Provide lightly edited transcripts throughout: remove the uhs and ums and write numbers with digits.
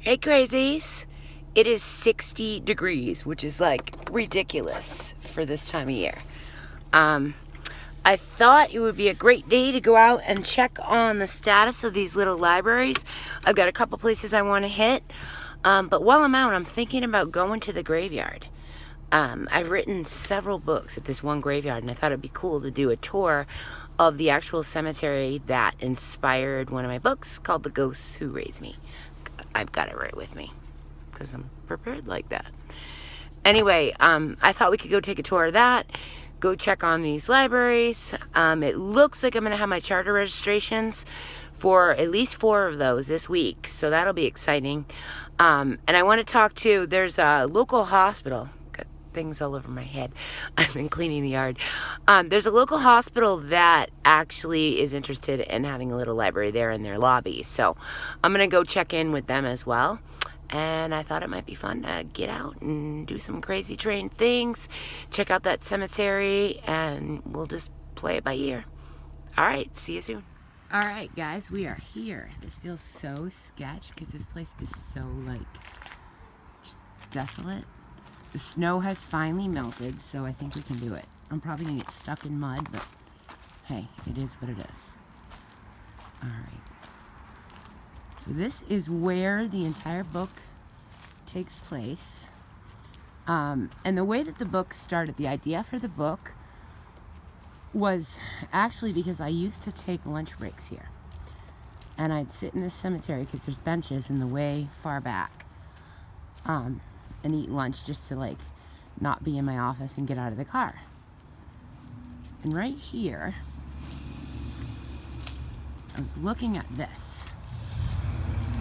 Hey crazies, it is 60 degrees, which is like ridiculous for this time of year. I thought it would be a great day to go out and check on the status of these little libraries. I've got a couple places I want to hit, but while I'm out, I'm thinking about going to the graveyard. I've written several books at this one graveyard, and I thought it'd be cool to do a tour of the actual cemetery that inspired one of my books called The Ghosts Who Raised Me. I've got it right with me because I'm prepared like that. Anyway, I thought we could go take a tour of that, go check on these libraries. It looks like I'm going to have my charter registrations for at least 4 of those this week, so that'll be exciting. And I want to talk to, there's a local hospital. Got things all over my head. I've been cleaning the yard. There's a local hospital that actually is interested in having a little library there in their lobby, so I'm going to go check in with them as well. And I thought it might be fun to get out and do some crazy train things, check out that cemetery, and we'll just play it by ear. All right, see you soon. All right, guys, we are here. This feels so sketch because this place is so, like, just desolate. The snow has finally melted, so I think we can do it. I'm probably going to get stuck in mud, but hey, it is what it is. All right. So this is where the entire book takes place. And the way that the book started, the idea for the book was actually because I used to take lunch breaks here. And I'd sit in this cemetery because there's benches in the way far back. And eat lunch just to, like, not be in my office and get out of the car. And right here, I was looking at this.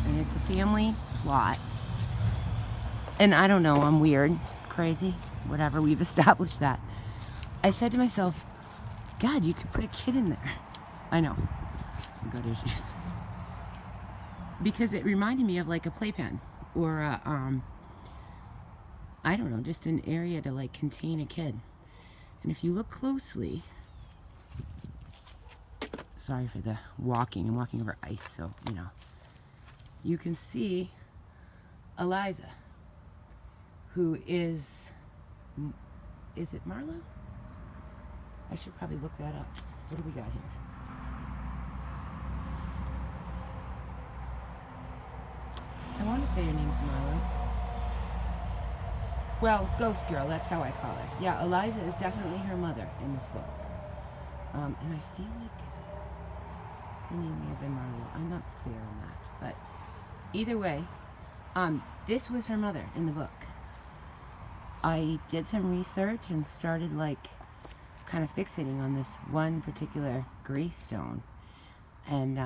And it's a family plot. And I don't know, I'm weird, crazy, whatever, we've established that. I said to myself, God, you could put a kid in there. I know, I've got issues. Because it reminded me of like a playpen or a, I don't know, just an area to like contain a kid. And if you look closely, sorry for the walking, I'm walking over ice, so, you know. You can see Eliza, who is it Marlowe? I should probably look that up. What do we got here? I want to say her name's Marlowe. Well, Ghost Girl, that's how I call her. Yeah, Eliza is definitely her mother in this book. And I feel like her name may have been Marlowe. I'm not clear on that, but either way, this was her mother in the book. I did some research and started like kind of fixating on this one particular gravestone. And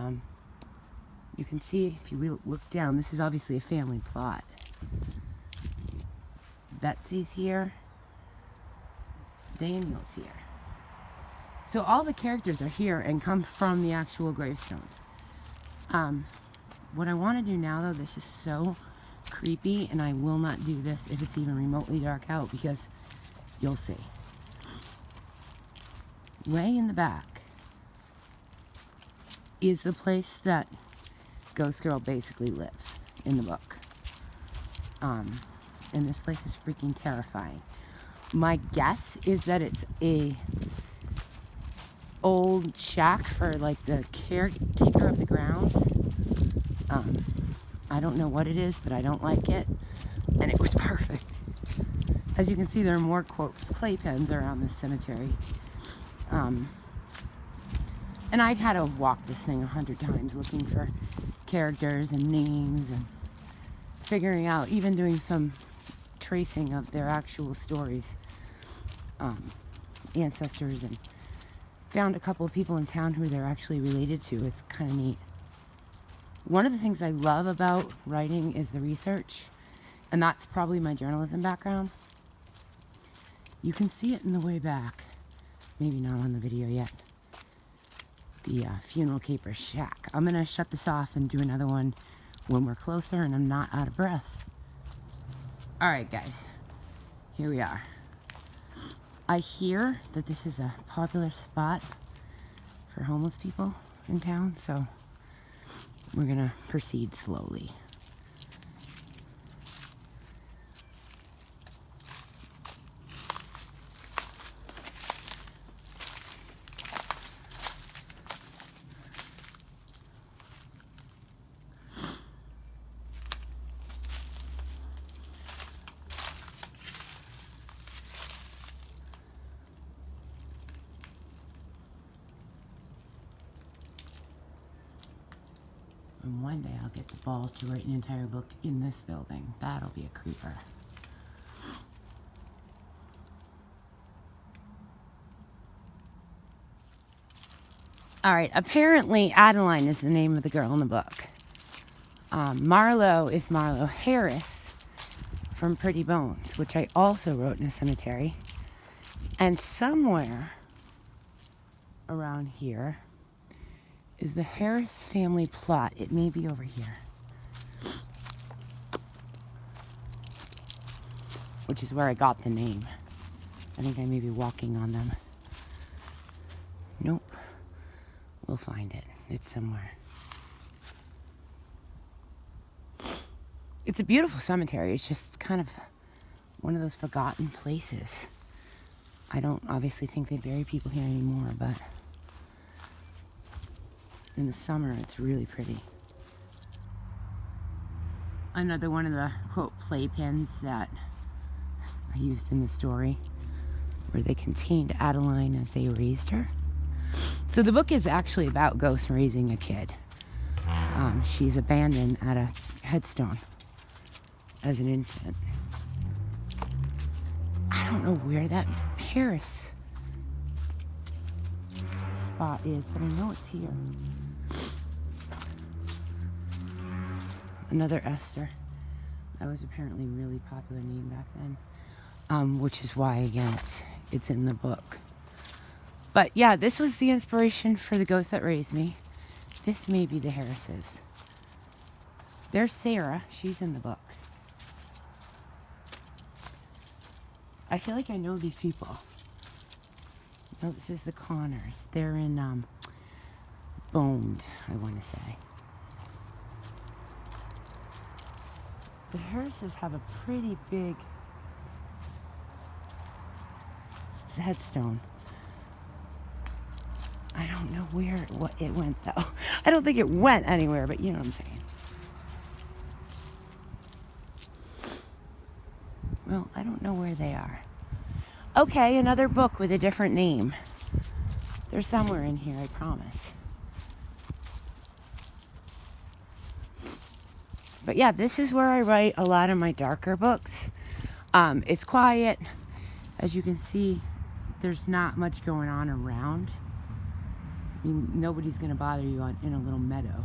you can see if you look down, this is obviously a family plot. Betsy's here. Daniel's here. So all the characters are here and come from the actual gravestones. What I want to do now, though, this is so creepy, and I will not do this if it's even remotely dark out, because you'll see. Way in the back is the place that Ghost Girl basically lives in the book. And this place is freaking terrifying. My guess is that it's a old shack for like the caretaker of the grounds. I don't know what it is, but I don't like it, and it was perfect. As you can see, there are more, quote, playpens around this cemetery. And I had to walk this thing 100 times looking for characters and names and figuring out, even doing some tracing of their actual stories, ancestors, and found a couple of people in town who they're actually related to. It's kind of neat. One of the things I love about writing is the research, and that's probably my journalism background. You can see it in the way back, maybe not on the video yet, the funeral caper shack. I'm going to shut this off and do another one when we're closer and I'm not out of breath. Alright guys, here we are. I hear that this is a popular spot for homeless people in town, so we're gonna proceed slowly. And one day I'll get the balls to write an entire book in this building. That'll be a creeper. All right, apparently Adaline is the name of the girl in the book. Marlowe is Marlowe Harris from Pretty Bones, which I also wrote in a cemetery. And somewhere around here is the Harris family plot. It may be over here, which is where I got the name. I think I may be walking on them. Nope. We'll find it. It's somewhere. It's a beautiful cemetery. It's just kind of one of those forgotten places. I don't obviously think they bury people here anymore, but in the summer it's really pretty. Another one of the, quote, playpens that I used in the story, where they contained Adaline as they raised her. So the book is actually about ghosts raising a kid. She's abandoned at a headstone as an infant. I don't know where that Harris spot is, but I know it's here. Another Hester. That was apparently a really popular name back then, which is why, again, it's in the book. But yeah, this was the inspiration for The Ghost That Raised Me. This may be the Harrises. There's Sarah. She's in the book. I feel like I know these people. No, this is the Connors. They're in Boned, I want to say. The Harrises have a pretty big headstone. I don't know where it went, though. I don't think it went anywhere, but you know what I'm saying. Well, I don't know where they are. Okay, another book with a different name. They're somewhere in here, I promise. But yeah, this is where I write a lot of my darker books. It's quiet. As you can see, there's not much going on around. I mean, nobody's going to bother you in a little meadow.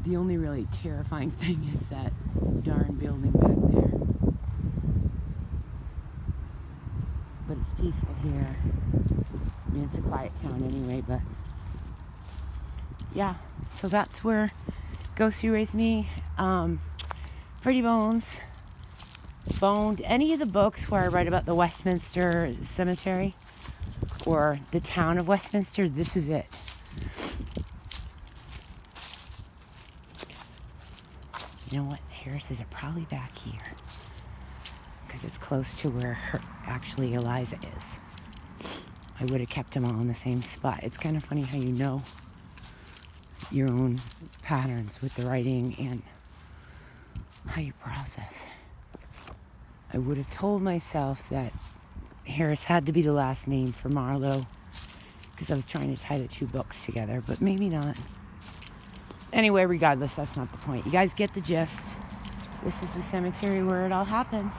The only really terrifying thing is that darn building back there. But it's peaceful here. I mean, it's a quiet town anyway, but yeah. So that's where Ghost Who Raised Me, Pretty Bones, Boned, any of the books where I write about the Westminster Cemetery or the town of Westminster, this is it. You know what? Harris's are probably back here because it's close to where actually Eliza is. I would have kept them all in the same spot. It's kind of funny how you know your own patterns with the writing and how you process. I would have told myself that Harris had to be the last name for Marlowe because I was trying to tie the two books together, but maybe not. Anyway, regardless, that's not the point. You guys get the gist. This is the cemetery where it all happens.